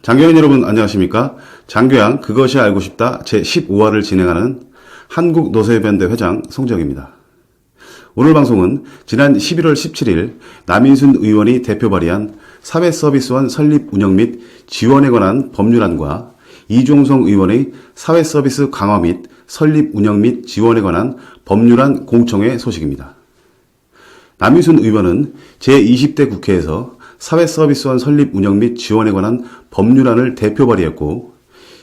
장교인 여러분 안녕하십니까? 장교양 그것이 알고 싶다 제15화를 진행하는 한국노사협연대 회장 송정입니다. 오늘 방송은 지난 11월 17일 남인순 의원이 대표 발의한 사회서비스원 설립 운영 및 지원에 관한 법률안과 이종성 의원의 사회서비스 강화 및 설립 운영 및 지원에 관한 법률안 공청회 소식입니다. 남인순 의원은 제20대 국회에서 사회서비스원 설립 운영 및 지원에 관한 법률안을 대표 발의했고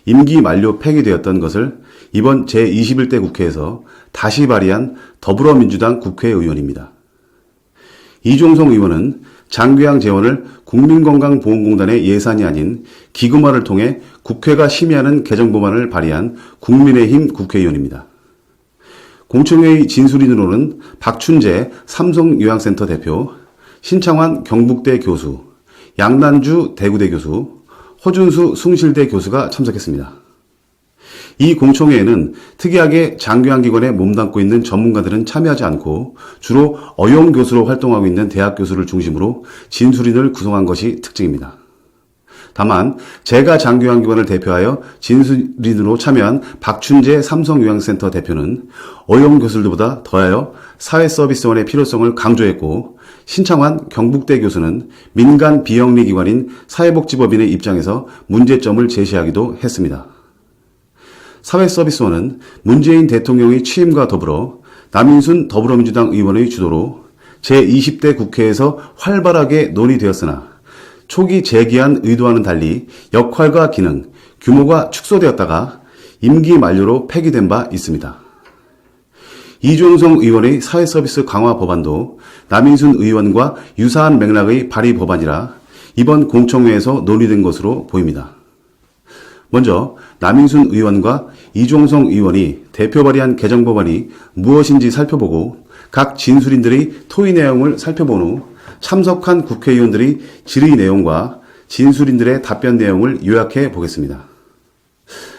임기 만료 폐기되었던 것을 이번 제21대 국회에서 다시 발의한 더불어민주당 국회의원입니다. 이종성 의원은 장교양 재원을 국민건강보험공단의 예산이 아닌 기금화를 통해 국회가 심의하는 개정법안을 발의한 국민의힘 국회의원입니다. 공청회의 진술인으로는 박춘재 삼성요양센터 대표, 신창환 경북대 교수, 양난주 대구대 교수, 허준수 숭실대 교수가 참석했습니다. 이 공청회에는 특이하게 장교양기관에 몸담고 있는 전문가들은 참여하지 않고 주로 어용 교수로 활동하고 있는 대학 교수를 중심으로 진술인을 구성한 것이 특징입니다. 다만 제가 장교양기관을 대표하여 진술인으로 참여한 박춘재 삼성요양센터 대표는 어용 교수들보다 더하여 사회서비스원의 필요성을 강조했고 신창환 경북대 교수는 민간 비영리 기관인 사회복지법인의 입장에서 문제점을 제시하기도 했습니다. 사회서비스원은 문재인 대통령의 취임과 더불어 남인순 더불어민주당 의원의 주도로 제20대 국회에서 활발하게 논의되었으나 초기 제기한 의도와는 달리 역할과 기능, 규모가 축소되었다가 임기 만료로 폐기된 바 있습니다. 이종성 의원의 사회서비스 강화 법안도 남인순 의원과 유사한 맥락의 발의 법안이라 이번 공청회에서 논의된 것으로 보입니다. 먼저 남인순 의원과 이종성 의원이 대표 발의한 개정법안이 무엇인지 살펴보고 각 진술인들의 토의 내용을 살펴본 후 참석한 국회의원들의 질의 내용과 진술인들의 답변 내용을 요약해 보겠습니다.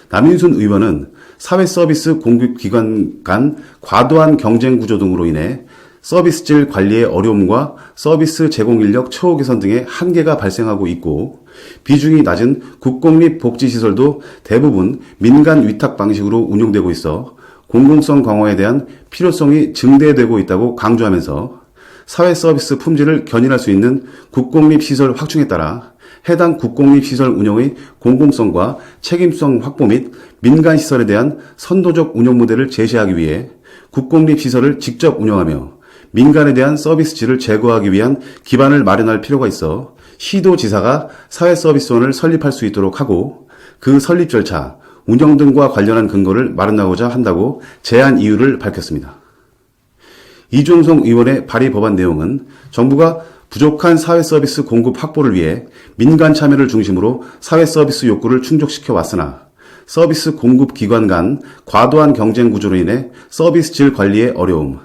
남인순 의원은 사회서비스 공급기관 간 과도한 경쟁 구조 등으로 인해 서비스질 관리의 어려움과 서비스 제공 인력 처우 개선 등의 한계가 발생하고 있고 비중이 낮은 국공립 복지시설도 대부분 민간 위탁 방식으로 운용되고 있어 공공성 강화에 대한 필요성이 증대되고 있다고 강조하면서 사회서비스 품질을 견인할 수 있는 국공립시설 확충에 따라 해당 국공립시설 운영의 공공성과 책임성 확보 및 민간시설에 대한 선도적 운영 모델을 제시하기 위해 국공립시설을 직접 운영하며 민간에 대한 서비스 질을 제고하기 위한 기반을 마련할 필요가 있어 시도지사가 사회서비스원을 설립할 수 있도록 하고 그 설립 절차, 운영 등과 관련한 근거를 마련하고자 한다고 제안 이유를 밝혔습니다. 이종성 의원의 발의 법안 내용은 정부가 부족한 사회서비스 공급 확보를 위해 민간 참여를 중심으로 사회서비스 욕구를 충족시켜 왔으나 서비스 공급 기관 간 과도한 경쟁 구조로 인해 서비스 질 관리의 어려움,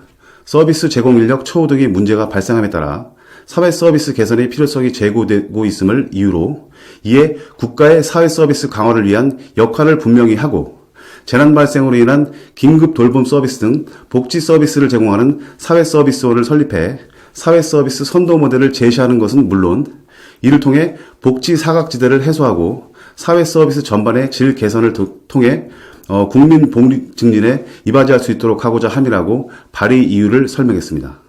서비스 제공 인력 처우 등의 문제가 발생함에 따라 사회서비스 개선의 필요성이 제고되고 있음을 이유로 이에 국가의 사회서비스 강화를 위한 역할을 분명히 하고 재난 발생으로 인한 긴급 돌봄 서비스 등 복지 서비스를 제공하는 사회서비스원을 설립해 사회서비스 선도 모델을 제시하는 것은 물론 이를 통해 복지 사각지대를 해소하고 사회서비스 전반의 질 개선을 통해 국민 복리 증진에 이바지할 수 있도록 하고자 함이라고 발의 이유를 설명했습니다.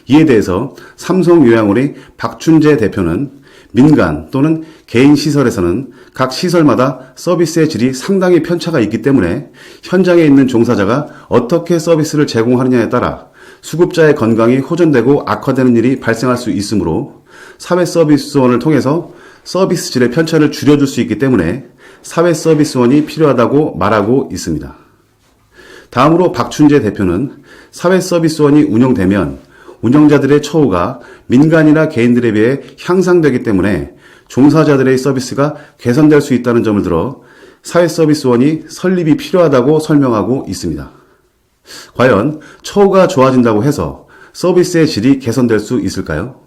이에 대해서 삼성요양원의 박춘재 대표는 민간 또는 개인 시설에서는 각 시설마다 서비스의 질이 상당히 편차가 있기 때문에 현장에 있는 종사자가 어떻게 서비스를 제공하느냐에 따라 수급자의 건강이 호전되고 악화되는 일이 발생할 수 있으므로 사회서비스원을 통해서 서비스 질의 편차를 줄여줄 수 있기 때문에 사회서비스원이 필요하다고 말하고 있습니다. 다음으로 박춘재 대표는 사회서비스원이 운영되면 운영자들의 처우가 민간이나 개인들에 비해 향상되기 때문에 종사자들의 서비스가 개선될 수 있다는 점을 들어 사회서비스원이 설립이 필요하다고 설명하고 있습니다. 과연 처우가 좋아진다고 해서 서비스의 질이 개선될 수 있을까요?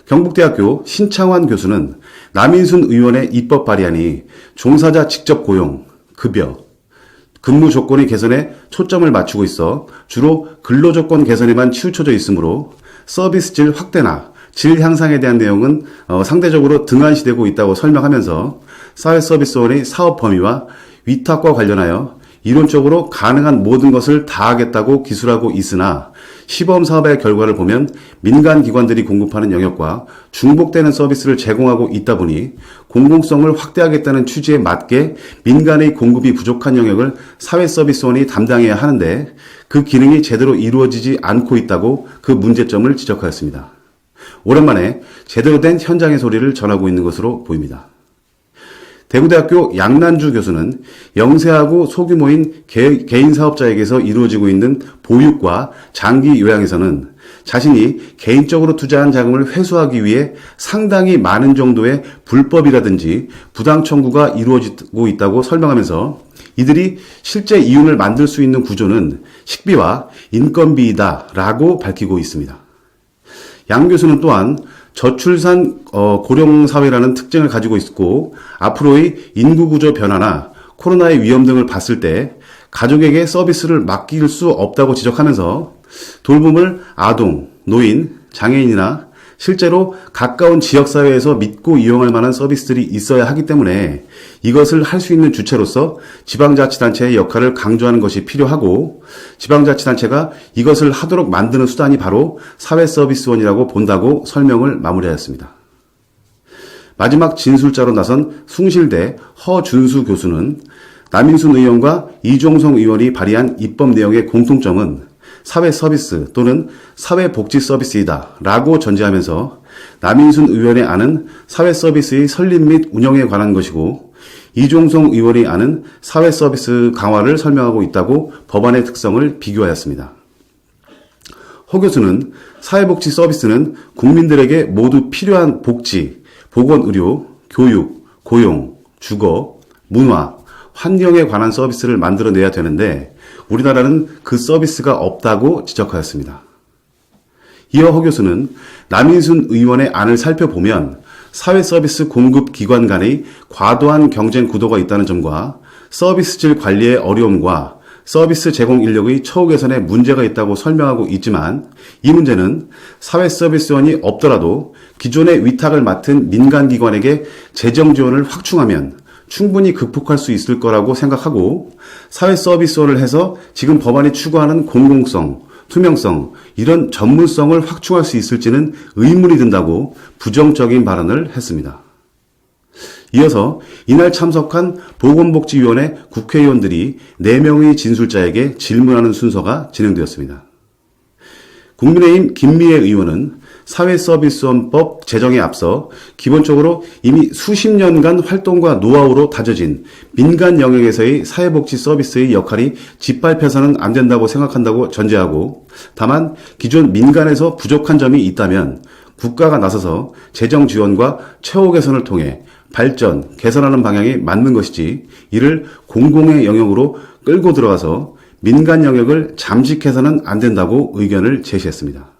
경북대학교 신창환 교수는 남인순 의원의 입법 발의안이 종사자 직접 고용, 급여, 근무 조건의 개선에 초점을 맞추고 있어 주로 근로조건 개선에만 치우쳐져 있으므로 서비스 질 확대나 질 향상에 대한 내용은 상대적으로 등한시되고 있다고 설명하면서 사회서비스원의 사업 범위와 위탁과 관련하여 이론적으로 가능한 모든 것을 다 하겠다고 기술하고 있으나 시범 사업의 결과를 보면 민간 기관들이 공급하는 영역과 중복되는 서비스를 제공하고 있다 보니 공공성을 확대하겠다는 취지에 맞게 민간의 공급이 부족한 영역을 사회서비스원이 담당해야 하는데 그 기능이 제대로 이루어지지 않고 있다고 그 문제점을 지적하였습니다. 오랜만에 제대로 된 현장의 소리를 전하고 있는 것으로 보입니다. 대구대학교 양난주 교수는 영세하고 소규모인 개인 사업자에게서 이루어지고 있는 보육과 장기 요양에서는 자신이 개인적으로 투자한 자금을 회수하기 위해 상당히 많은 정도의 불법이라든지 부당 청구가 이루어지고 있다고 설명하면서 이들이 실제 이윤을 만들 수 있는 구조는 식비와 인건비이다라고 밝히고 있습니다. 양 교수는 또한 저출산 고령사회라는 특징을 가지고 있고 앞으로의 인구구조 변화나 코로나의 위험 등을 봤을 때 가족에게 서비스를 맡길 수 없다고 지적하면서 돌봄을 아동, 노인, 장애인이나 실제로 가까운 지역사회에서 믿고 이용할 만한 서비스들이 있어야 하기 때문에 이것을 할 수 있는 주체로서 지방자치단체의 역할을 강조하는 것이 필요하고 지방자치단체가 이것을 하도록 만드는 수단이 바로 사회서비스원이라고 본다고 설명을 마무리하였습니다. 마지막 진술자로 나선 숭실대 허준수 교수는 남인순 의원과 이종성 의원이 발의한 입법 내용의 공통점은 사회서비스 또는 사회복지서비스이다 라고 전제하면서 남인순 의원의 안은 사회서비스의 설립 및 운영에 관한 것이고 이종성 의원의 안은 사회서비스 강화를 설명하고 있다고 법안의 특성을 비교하였습니다. 허 교수는 사회복지 서비스는 국민들에게 모두 필요한 복지, 보건의료, 교육, 고용, 주거, 문화, 환경에 관한 서비스를 만들어내야 되는데 우리나라는 그 서비스가 없다고 지적하였습니다. 이어 허 교수는 남인순 의원의 안을 살펴보면 사회서비스 공급 기관 간의 과도한 경쟁 구도가 있다는 점과 서비스질 관리의 어려움과 서비스 제공 인력의 처우 개선에 문제가 있다고 설명하고 있지만 이 문제는 사회서비스원이 없더라도 기존의 위탁을 맡은 민간기관에게 재정 지원을 확충하면 충분히 극복할 수 있을 거라고 생각하고 사회서비스원을 해서 지금 법안이 추구하는 공공성, 투명성, 이런 전문성을 확충할 수 있을지는 의문이 든다고 부정적인 발언을 했습니다. 이어서 이날 참석한 보건복지위원회 국회의원들이 4명의 진술자에게 질문하는 순서가 진행되었습니다. 국민의힘 김미애 의원은 사회서비스원법 제정에 앞서 기본적으로 이미 수십 년간 활동과 노하우로 다져진 민간 영역에서의 사회복지 서비스의 역할이 짓밟혀서는 안 된다고 생각한다고 전제하고 다만 기존 민간에서 부족한 점이 있다면 국가가 나서서 재정 지원과 처우 개선을 통해 발전, 개선하는 방향이 맞는 것이지 이를 공공의 영역으로 끌고 들어가서 민간 영역을 잠식해서는 안 된다고 의견을 제시했습니다.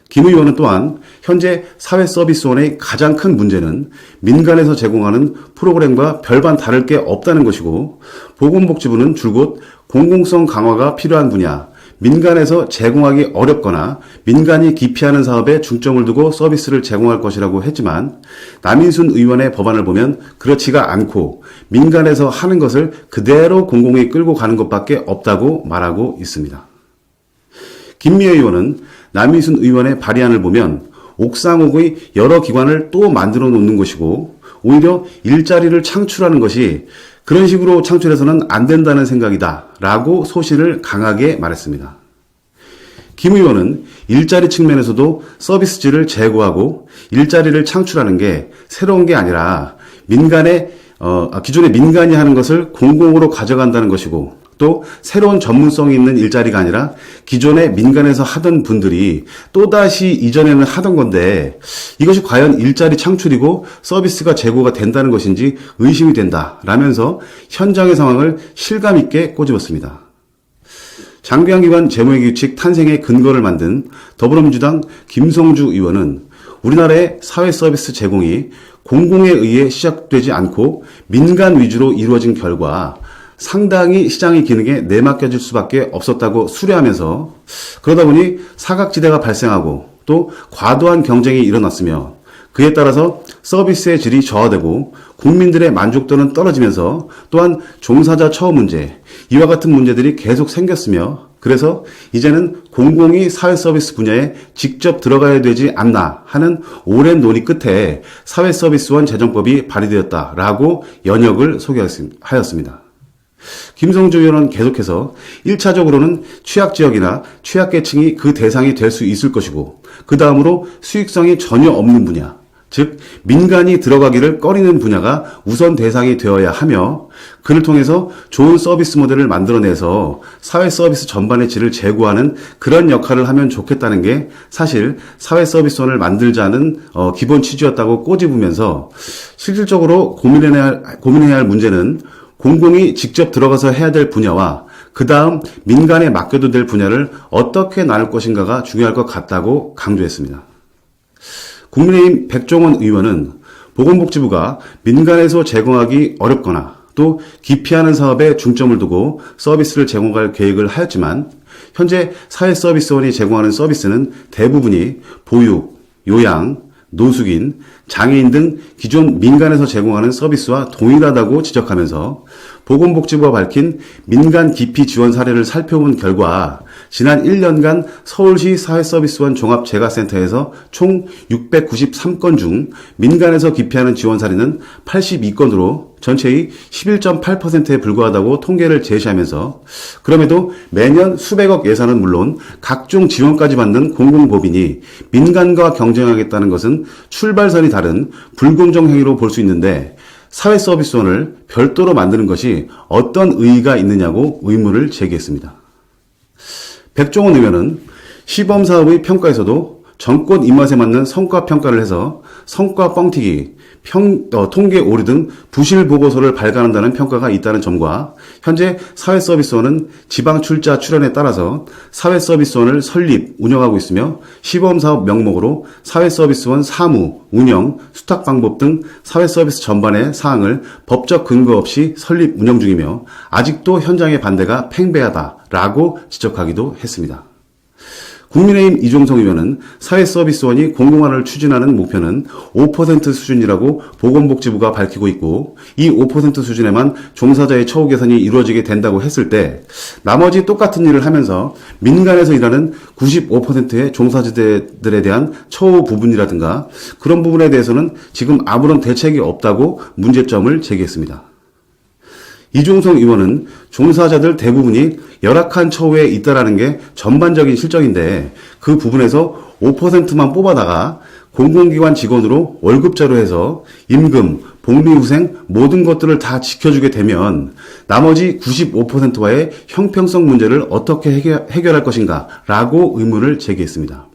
김 의원은 또한 현재 사회서비스원의 가장 큰 문제는 민간에서 제공하는 프로그램과 별반 다를 게 없다는 것이고 보건복지부는 줄곧 공공성 강화가 필요한 분야, 민간에서 제공하기 어렵거나 민간이 기피하는 사업에 중점을 두고 서비스를 제공할 것이라고 했지만 남인순 의원의 법안을 보면 그렇지가 않고 민간에서 하는 것을 그대로 공공이 끌고 가는 것밖에 없다고 말하고 있습니다. 김미애 의원은 남인순 의원의 발의안을 보면 옥상옥의 여러 기관을 또 만들어 놓는 것이고 오히려 일자리를 창출하는 것이 그런 식으로 창출해서는 안 된다는 생각이다 라고 소신을 강하게 말했습니다. 김 의원은 일자리 측면에서도 서비스질을 제고하고 일자리를 창출하는 게 새로운 게 아니라 기존의 민간이 하는 것을 공공으로 가져간다는 것이고 또 새로운 전문성이 있는 일자리가 아니라 기존에 민간에서 하던 분들이 또다시 이전에는 하던 건데 이것이 과연 일자리 창출이고 서비스가 제고가 된다는 것인지 의심이 된다 라면서 현장의 상황을 실감 있게 꼬집었습니다. 장기환기관 재무회계규칙 탄생의 근거를 만든 더불어민주당 김성주 의원은 우리나라의 사회서비스 제공이 공공에 의해 시작되지 않고 민간 위주로 이루어진 결과 상당히 시장의 기능에 내맡겨질 수밖에 없었다고 수려하면서 그러다 보니 사각지대가 발생하고 또 과도한 경쟁이 일어났으며 그에 따라서 서비스의 질이 저하되고 국민들의 만족도는 떨어지면서 또한 종사자 처우 문제, 이와 같은 문제들이 계속 생겼으며 그래서 이제는 공공이 사회 서비스 분야에 직접 들어가야 되지 않나 하는 오랜 논의 끝에 사회서비스원 제정법이 발의되었다라고 연역을 소개하였습니다. 김성주 의원은 계속해서 1차적으로는 취약지역이나 취약계층이 그 대상이 될 수 있을 것이고 그 다음으로 수익성이 전혀 없는 분야, 즉 민간이 들어가기를 꺼리는 분야가 우선 대상이 되어야 하며 그를 통해서 좋은 서비스 모델을 만들어내서 사회 서비스 전반의 질을 제고하는 그런 역할을 하면 좋겠다는 게 사실 사회 서비스원을 만들자는 기본 취지였다고 꼬집으면서 실질적으로 고민해야 할 문제는 공공이 직접 들어가서 해야 될 분야와 그 다음 민간에 맡겨도 될 분야를 어떻게 나눌 것인가가 중요할 것 같다고 강조했습니다. 국민의힘 백종원 의원은 보건복지부가 민간에서 제공하기 어렵거나 또 기피하는 사업에 중점을 두고 서비스를 제공할 계획을 하였지만 현재 사회서비스원이 제공하는 서비스는 대부분이 보육, 요양, 노숙인, 장애인 등 기존 민간에서 제공하는 서비스와 동일하다고 지적하면서 보건복지부가 밝힌 민간 기피 지원 사례를 살펴본 결과 지난 1년간 서울시 사회서비스원 종합재가센터에서 총 693건 중 민간에서 기피하는 지원 사례는 82건으로 전체의 11.8%에 불과하다고 통계를 제시하면서 그럼에도 매년 수백억 예산은 물론 각종 지원까지 받는 공공법인이 민간과 경쟁하겠다는 것은 출발선이 다른 불공정 행위로 볼 수 있는데 사회서비스원을 별도로 만드는 것이 어떤 의의가 있느냐고 의문을 제기했습니다. 백종원 의원은 시범사업의 평가에서도 정권 입맛에 맞는 성과평가를 해서 성과 뻥튀기, 통계 오류 등 부실 보고서를 발간한다는 평가가 있다는 점과 현재 사회서비스원은 지방출자 출연에 따라서 사회서비스원을 설립, 운영하고 있으며 시범사업 명목으로 사회서비스원 사무, 운영, 수탁 방법 등 사회서비스 전반의 사항을 법적 근거 없이 설립, 운영 중이며 아직도 현장의 반대가 팽배하다라고 지적하기도 했습니다. 국민의힘 이종성 의원은 사회서비스원이 공공화를 추진하는 목표는 5% 수준이라고 보건복지부가 밝히고 있고 이 5% 수준에만 종사자의 처우 개선이 이루어지게 된다고 했을 때 나머지 똑같은 일을 하면서 민간에서 일하는 95%의 종사자들에 대한 처우 부분이라든가 그런 부분에 대해서는 지금 아무런 대책이 없다고 문제점을 제기했습니다. 이종성 의원은 종사자들 대부분이 열악한 처우에 있다라는 게 전반적인 실정인데 그 부분에서 5%만 뽑아다가 공공기관 직원으로 월급자로 해서 임금, 복리후생 모든 것들을 다 지켜주게 되면 나머지 95%와의 형평성 문제를 어떻게 해결할 것인가 라고 의문을 제기했습니다.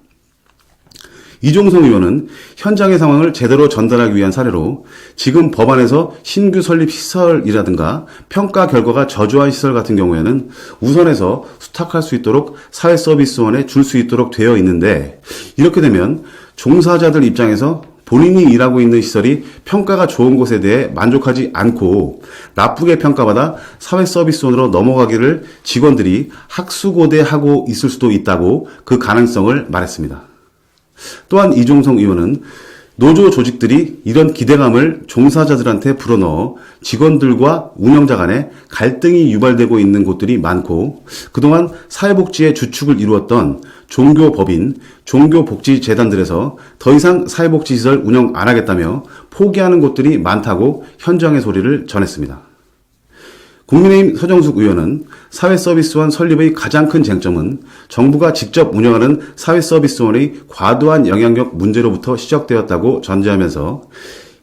이종성 의원은 현장의 상황을 제대로 전달하기 위한 사례로 지금 법안에서 신규 설립 시설이라든가 평가 결과가 저조한 시설 같은 경우에는 우선해서 수탁할 수 있도록 사회서비스원에 줄 수 있도록 되어 있는데 이렇게 되면 종사자들 입장에서 본인이 일하고 있는 시설이 평가가 좋은 곳에 대해 만족하지 않고 나쁘게 평가받아 사회서비스원으로 넘어가기를 직원들이 학수고대하고 있을 수도 있다고 그 가능성을 말했습니다. 또한 이종성 의원은 노조 조직들이 이런 기대감을 종사자들한테 불어넣어 직원들과 운영자 간에 갈등이 유발되고 있는 곳들이 많고 그동안 사회복지의 주축을 이루었던 종교법인, 종교복지재단들에서 더 이상 사회복지시설 운영 안 하겠다며 포기하는 곳들이 많다고 현장의 소리를 전했습니다. 국민의힘 서정숙 의원은 사회서비스원 설립의 가장 큰 쟁점은 정부가 직접 운영하는 사회서비스원의 과도한 영향력 문제로부터 시작되었다고 전제하면서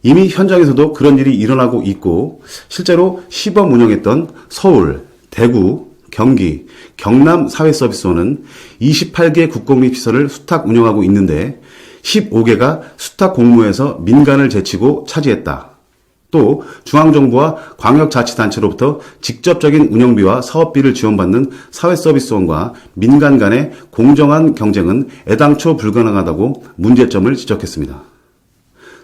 이미 현장에서도 그런 일이 일어나고 있고 실제로 시범 운영했던 서울, 대구, 경기, 경남 사회서비스원은 28개 국공립시설을 수탁 운영하고 있는데 15개가 수탁 공모에서 민간을 제치고 차지했다. 또 중앙정부와 광역자치단체로부터 직접적인 운영비와 사업비를 지원받는 사회서비스원과 민간 간의 공정한 경쟁은 애당초 불가능하다고 문제점을 지적했습니다.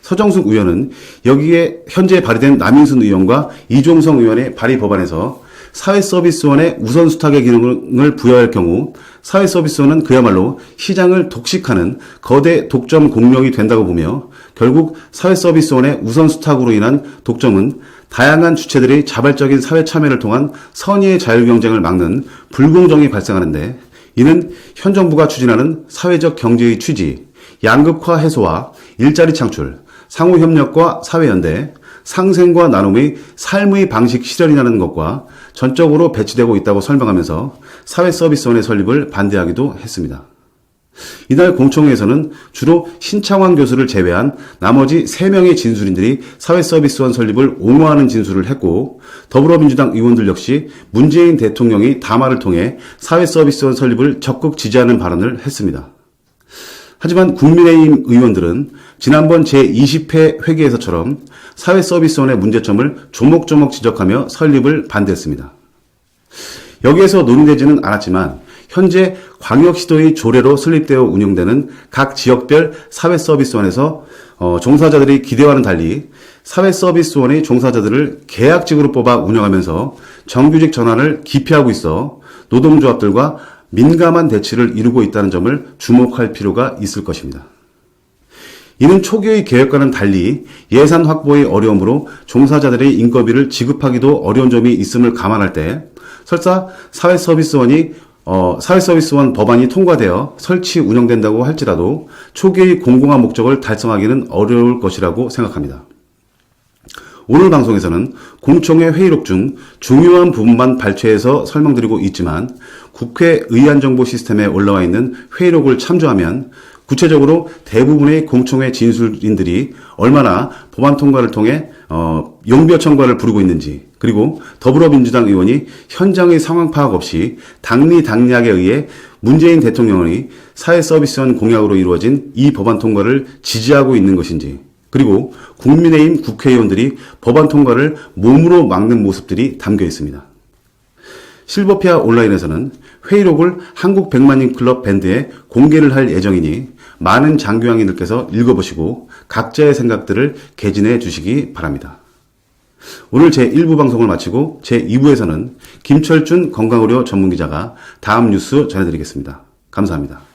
서정숙 의원은 여기에 현재 발의된 남인순 의원과 이종성 의원의 발의 법안에서 사회서비스원에 우선수탁의 기능을 부여할 경우 사회서비스원은 그야말로 시장을 독식하는 거대 독점 공룡이 된다고 보며, 결국 사회서비스원의 우선수탁으로 인한 독점은 다양한 주체들의 자발적인 사회 참여를 통한 선의의 자율경쟁을 막는 불공정이 발생하는데, 이는 현 정부가 추진하는 사회적 경제의 취지, 양극화 해소와 일자리 창출, 상호협력과 사회연대, 상생과 나눔의 삶의 방식 실현이라는 것과 전적으로 배치되고 있다고 설명하면서 사회서비스원의 설립을 반대하기도 했습니다. 이날 공청회에서는 주로 신창환 교수를 제외한 나머지 3명의 진술인들이 사회서비스원 설립을 옹호하는 진술을 했고, 더불어민주당 의원들 역시 문재인 대통령이 담화를 통해 사회서비스원 설립을 적극 지지하는 발언을 했습니다. 하지만 국민의힘 의원들은 지난번 제20회 회기에서처럼 사회서비스원의 문제점을 조목조목 지적하며 설립을 반대했습니다. 여기에서 논의되지는 않았지만 현재 광역시도의 조례로 설립되어 운영되는 각 지역별 사회서비스원에서 종사자들의 기대와는 달리 사회서비스원의 종사자들을 계약직으로 뽑아 운영하면서 정규직 전환을 기피하고 있어 노동조합들과 민감한 대치를 이루고 있다는 점을 주목할 필요가 있을 것입니다. 이는 초기의 계획과는 달리 예산 확보의 어려움으로 종사자들의 인건비를 지급하기도 어려운 점이 있음을 감안할 때, 설사 사회서비스원 법안이 통과되어 설치 운영된다고 할지라도 초기의 공공한 목적을 달성하기는 어려울 것이라고 생각합니다. 오늘 방송에서는 공청회 회의록 중 중요한 부분만 발췌해서 설명드리고 있지만, 국회 의안정보 시스템에 올라와 있는 회의록을 참조하면 구체적으로 대부분의 공청회 진술인들이 얼마나 법안 통과를 통해 용비어 청구를 부르고 있는지, 그리고 더불어민주당 의원이 현장의 상황 파악 없이 당리당략에 의해 문재인 대통령의 사회서비스원 공약으로 이루어진 이 법안 통과를 지지하고 있는 것인지, 그리고 국민의힘 국회의원들이 법안 통과를 몸으로 막는 모습들이 담겨 있습니다. 실버피아 온라인에서는 회의록을 한국 백만인 클럽 밴드에 공개를 할 예정이니 많은 장교양인들께서 읽어보시고 각자의 생각들을 개진해 주시기 바랍니다. 오늘 제1부 방송을 마치고 제2부에서는 김철준 건강의료 전문기자가 다음 뉴스 전해드리겠습니다. 감사합니다.